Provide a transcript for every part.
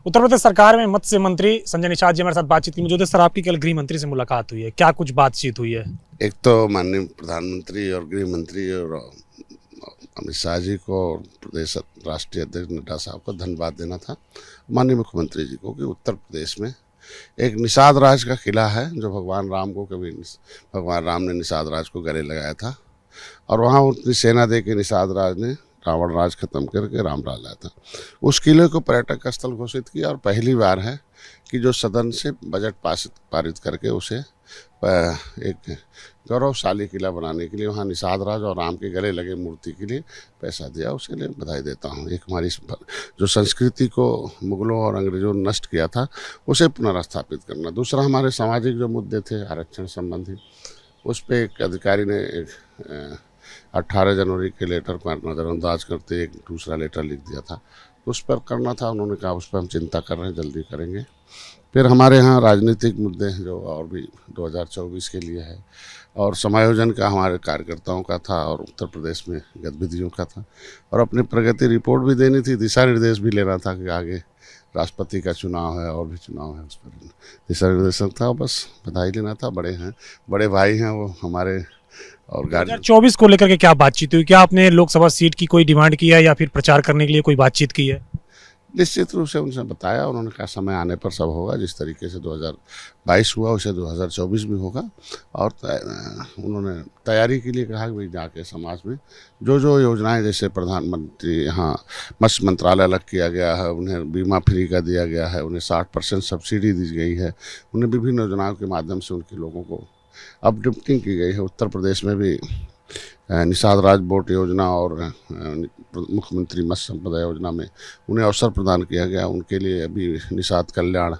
उत्तर प्रदेश सरकार में मत्स्य मंत्री संजय निषाद जी हमारे साथ बातचीत की मौजूद है। सर, आपकी कल गृह मंत्री से मुलाकात हुई है, क्या कुछ बातचीत हुई है? एक तो माननीय प्रधानमंत्री और गृह मंत्री और अमित शाह जी को और प्रदेश राष्ट्रीय अध्यक्ष नड्डा साहब को धन्यवाद देना था। माननीय मुख्यमंत्री जी को कि उत्तर प्रदेश में एक निषाद राज का किला है जो भगवान राम ने निषाद राज को गले लगाया था और वहाँ उतनी सेना दे के निषाद राज ने रावण राज खत्म करके राम राज लाया था। उस किले को पर्यटक स्थल घोषित किया और पहली बार है कि जो सदन से बजट पारित करके उसे एक गौरवशाली किला बनाने के लिए वहाँ निषाद राज और राम के गले लगे मूर्ति के लिए पैसा दिया। उसके लिए बधाई देता हूँ। एक हमारी जो संस्कृति को मुगलों और अंग्रेजों ने नष्ट किया था उसे पुनर्स्थापित करना। दूसरा, हमारे सामाजिक जो मुद्दे थे आरक्षण संबंधी, उस पर एक अधिकारी ने 18 जनवरी के लेटर पर नज़रअंदाज करते एक दूसरा लेटर लिख दिया था, उस पर करना था। उन्होंने कहा उस पर हम चिंता कर रहे हैं, जल्दी करेंगे। फिर हमारे यहाँ राजनीतिक मुद्दे हैं जो और भी 2024 के लिए है और समायोजन का हमारे कार्यकर्ताओं का था और उत्तर प्रदेश में गतिविधियों का था और अपनी प्रगति रिपोर्ट भी देनी थी, दिशा निर्देश भी लेना था कि आगे राष्ट्रपति का चुनाव है और भी चुनाव है, उस पर दिशा निर्देश था। बस बधाई लेना था। बड़े भाई हैं वो हमारे। और 2024 को लेकर के क्या बातचीत हुई? क्या आपने लोकसभा सीट की कोई डिमांड की है या फिर प्रचार करने के लिए कोई बातचीत की है? निश्चित रूप से उनसे बताया, उन्होंने कहा समय आने पर सब होगा। जिस तरीके से 2022 हुआ उसे 2024 भी होगा और उन्होंने तैयारी के लिए कहा कि भाई जाके समाज में जो योजनाएं, जैसे प्रधानमंत्री यहाँ मत्स्य मंत्रालय अलग किया गया है, उन्हें बीमा फ्री का दिया गया है, उन्हें 60% सब्सिडी दी गई है, उन्हें विभिन्न योजनाओं के माध्यम से उनके लोगों को अपलिफ्टिंग की गई है। उत्तर प्रदेश में भी निषाद राज बोट योजना और मुख्यमंत्री मत्स्य संपदा योजना में उन्हें अवसर प्रदान किया गया। उनके लिए अभी निषाद कल्याण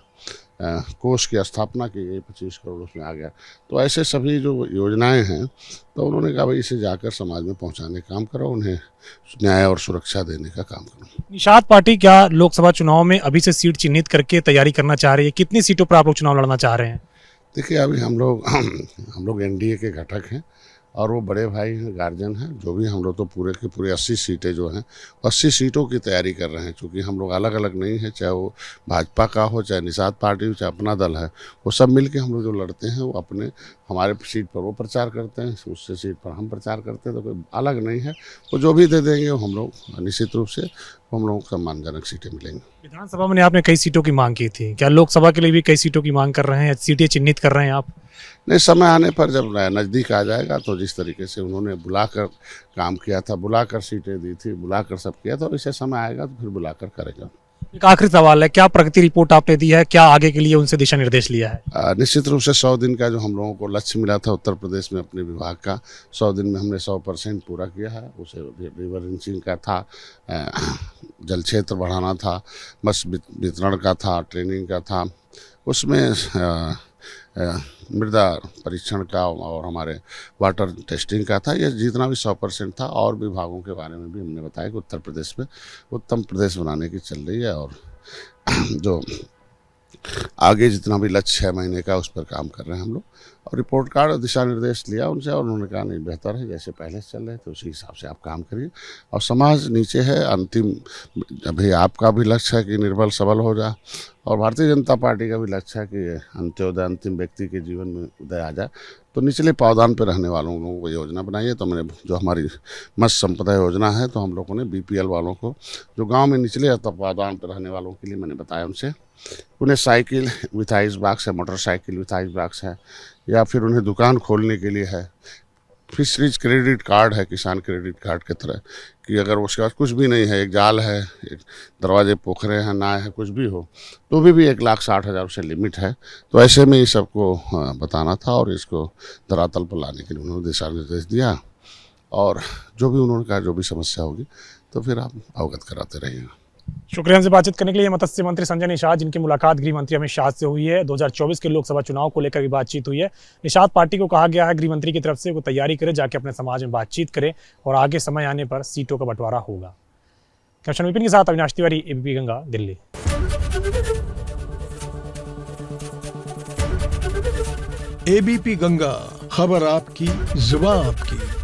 कोष की स्थापना की गई, 25 करोड़ उसमें आ गया। तो ऐसे सभी जो योजनाएं हैं, तो उन्होंने कहा भाई इसे जाकर समाज में पहुंचाने का काम करो, उन्हें न्याय और सुरक्षा देने का काम करो। निषाद पार्टी क्या लोकसभा चुनाव में अभी से सीट चिन्हित करके तैयारी करना चाह रही है? कितनी सीटों पर आप लोग चुनाव लड़ना चाह रहे हैं? देखिए, अभी हम लोग एनडीए के घटक हैं और वो बड़े भाई हैं, गार्जियन हैं। जो भी हम लोग तो पूरे के पूरे 80 सीटें जो हैं 80 सीटों की तैयारी कर रहे हैं। क्योंकि हम लोग अलग अलग नहीं हैं, चाहे वो भाजपा का हो, चाहे निषाद पार्टी हो, चाहे अपना दल है, वो सब मिल के हम लोग जो लड़ते हैं वो हमारे सीट पर वो प्रचार करते हैं, उससे सीट पर हम प्रचार करते हैं। तो कोई अलग नहीं है, वो जो भी दे देंगे वो हम लोग निश्चित रूप से हम लोगों को सम्मानजनक सीटें मिलेंगी। विधानसभा में आपने कई सीटों की मांग की थी, क्या लोकसभा के लिए भी कई सीटों की मांग कर रहे हैं, सीटें चिन्हित कर रहे हैं आप? नहीं, समय आने पर जब नज़दीक आ जाएगा तो जिस तरीके से उन्होंने बुलाकर काम किया था, बुलाकर सीटें दी थी, बुलाकर सब किया था, वैसे समय आएगा तो फिर बुलाकर करेगा। एक आखिरी सवाल है, क्या प्रगति रिपोर्ट आपने दी है? क्या आगे के लिए उनसे दिशा निर्देश लिया है? निश्चित रूप से 100 दिन का जो हम लोगों को लक्ष्य मिला था उत्तर प्रदेश में अपने विभाग का, 100 दिन में हमने 100% पूरा किया है। उसे रिवर रिंचिंग का था, जल क्षेत्र बढ़ाना था, मत्स्य वितरण का था, ट्रेनिंग का था, उसमें मृदा परीक्षण का और हमारे वाटर टेस्टिंग का था। ये जितना भी 100% था। और विभागों के बारे में भी हमने बताया कि उत्तर प्रदेश में उत्तम प्रदेश बनाने की चल रही है और जो आगे जितना भी लक्ष्य 6 महीने का उस पर काम कर रहे हैं हम लोग। और रिपोर्ट कार्ड और दिशा निर्देश लिया उनसे और उन्होंने कहा नहीं, बेहतर है जैसे पहले से चल रहे थे उसी हिसाब से आप काम करिए। और समाज नीचे है, अंतिम अभी आपका भी लक्ष्य है कि निर्बल सबल हो जाए और भारतीय जनता पार्टी का भी लक्ष्य है कि अंत्योदय अंतिम व्यक्ति के जीवन में उदय आ जाए। तो निचले पावदान पर रहने वालों लोगों को योजना बनाइए। तो मैंने जो हमारी मत्स्य संपदा योजना है, तो हम लोगों ने बीपीएल वालों को, जो गांव में निचले पावदान पर रहने वालों के लिए मैंने बताया उनसे, उन्हें साइकिल विथ आइस बॉक्स है, मोटरसाइकिल विथ आइस बॉक्स है, या फिर उन्हें दुकान खोलने के लिए है, फिशरीज क्रेडिट कार्ड है, किसान क्रेडिट कार्ड की तरह, कि अगर उसके पास कुछ भी नहीं है, एक जाल है, एक दरवाजे पोखरे हैं, नाव है, कुछ भी हो, तो भी 1,60,000 से लिमिट है। तो ऐसे में ये सबको बताना था और इसको धरातल पर लाने के लिए उन्होंने दिशा निर्देश दिया। और जो भी उन्होंने कहा जो भी समस्या होगी तो फिर आप अवगत कराते रहिएगा। शुक्रिया हमसे बातचीत करने के लिए। मत्स्य मंत्री संजय निषाद, जिनकी मुलाकात गृह मंत्री अमित शाह से हुई है। 2024 के लोकसभा चुनाव को लेकर भी बातचीत हुई है। निषाद पार्टी को कहा गया है गृह मंत्री की तरफ से वो तैयारी करे, जाके अपने समाज में बातचीत करे और आगे समय आने पर सीटों का बंटवारा होगा। कैप्टन विपिन के साथ अविनाश तिवारी, एबीपी गंगा, दिल्ली। एबीपी गंगा, खबर आपकी, जुबान आपकी।